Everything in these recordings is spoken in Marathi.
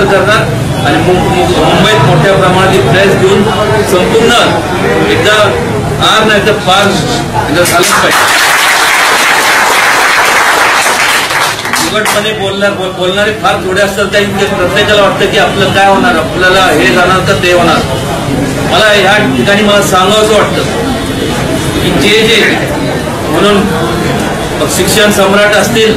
करणार आणि मुंबईत मोठ्या प्रमाणात प्रेस घेऊन संपूर्ण एकदा आर नाही तर पार झालंच पाहिजे। उघडपणे बोलणारे फार थोडे असतात, त्या प्रत्येकाला वाटतं की आपलं काय होणार, आपल्याला हे जाणार तर ते होणार। मला या ठिकाणी मला सांगावंसं वाटतं की जे म्हणून शिक्षण सम्राट असतील,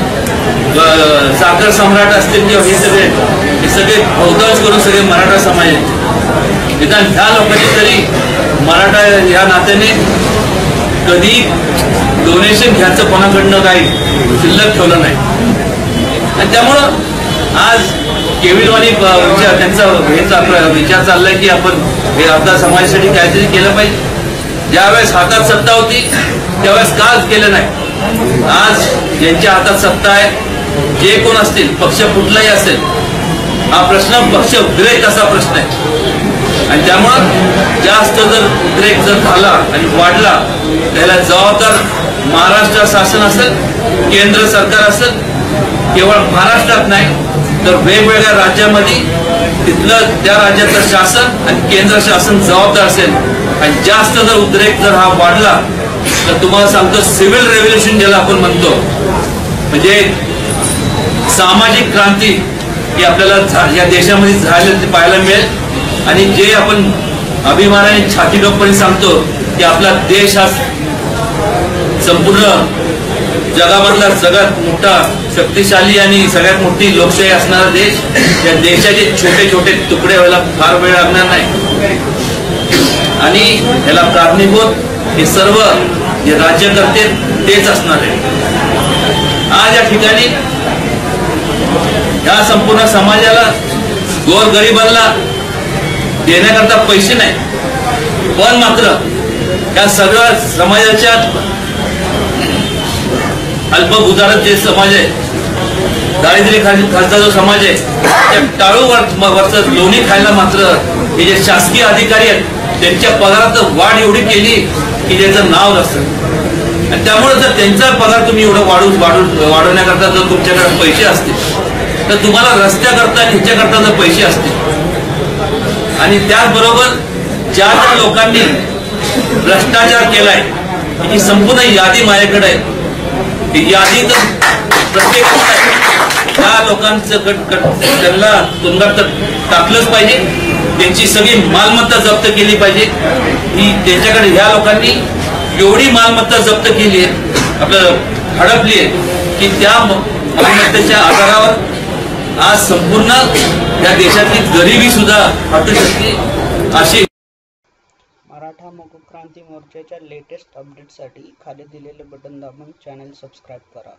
साखर सम्राट असतील किंवा हे सगळे बहुतांश करून सगळे मराठा समाज आहेत। निदान ह्या लोकांनी तरी मराठा या नात्याने कधी डोनेशन घ्यायचं कोणाकडनं काही शिल्लक ठेवलं नाही आणि त्यामुळं आज केविलवाणी त्यांचा विचार चाललाय की आपण हे आपल्या समाजासाठी काहीतरी केलं पाहिजे। ज्यावेळेस हातात सत्ता होती त्यावेळेस काच केलं नाही। आज ज्यांच्या हातात सत्ता आहे, जे कोण असतील, पक्ष कुठलाही असेल, हा प्रश्न पक्ष उद्रेक असा प्रश्न आहे आणि त्यामुळं जास्त जर उद्रेक जर झाला आणि वाढला त्याला जबाबदार महाराष्ट्र शासन असेल, केंद्र सरकार असेल, केवळ महाराष्ट्रात नाही तर वेगवेगळ्या राज्यामध्ये तिथलं त्या राज्याचं शासन आणि केंद्र शासन जबाबदार असेल आणि जास्त जर उद्रेक जर हा वाढला तर तुम्हाला सांगतो सिव्हिल रेव्होल्युशन ज्याला आपण म्हणतो, म्हणजे सामाजिक क्रांती ही आपल्याला या देशामध्ये झालेली पाहायला मिळेल आणि जे आपण अभिमानाने छाती ठोकपणे सांगतो की आपला देश हा संपूर्ण जगामधला सगळ्यात मोठा शक्तिशाली आणि सगळ्यात मोठी लोकशाही असणारा देश, या देशाचे छोटे छोटे तुकडे व्हायला फार वेळ लागणार नाही आणि याला कारणीभूत हे सर्व जे राज्यकर्ते तेच असणार आहे। आज या ठिकाणी या संपूर्ण समाजाला, गोरगरिबांना देण्याकरता पैसे नाही, पण मात्र या सगळ्या समाजाच्या अल्पभूधारक जे समाज आहे, दारिद्र्य खालचा जो समाज आहे, त्या टाळूवरच लोणी खायला मात्र हे जे शासकीय अधिकारी आहेत त्यांच्या पगारात वाढ एवढी केली की त्याचं नाव नसतं आणि त्यामुळे जर त्यांचा पगार तुम्ही एवढं वाढवण्याकरता जर तुमच्याकडे पैसे असतील तर तुम्हाला रस्त्याकरता आणि ह्याच्याकरता जर पैसे असतील आणि त्याचबरोबर ज्या ज्या लोकांनी भ्रष्टाचार केलाय ही संपूर्ण यादी माझ्याकडे आहे। ही यादी तर प्रत्येक त्या लोकांचं त्यांना तुरुंगात टाकलंच पाहिजे, त्यांची सगळी मालमत्ता जप्त केली पाहिजे। ही त्यांच्याकडे ह्या लोकांनी एवढी मालमत्ता जप्त केली आहे, आपल्याला हडपली आहे की त्या मालमत्तेच्या आधारावर आज संपूर्ण या देशातली गरिबी सुद्धा हटू शकते। अशी मराठा मोक्ष क्रांती मोर्चाच्या लेटेस्ट अपडेटसाठी खाली दिलेले बटन दाबून चॅनल सबस्क्राईब करा।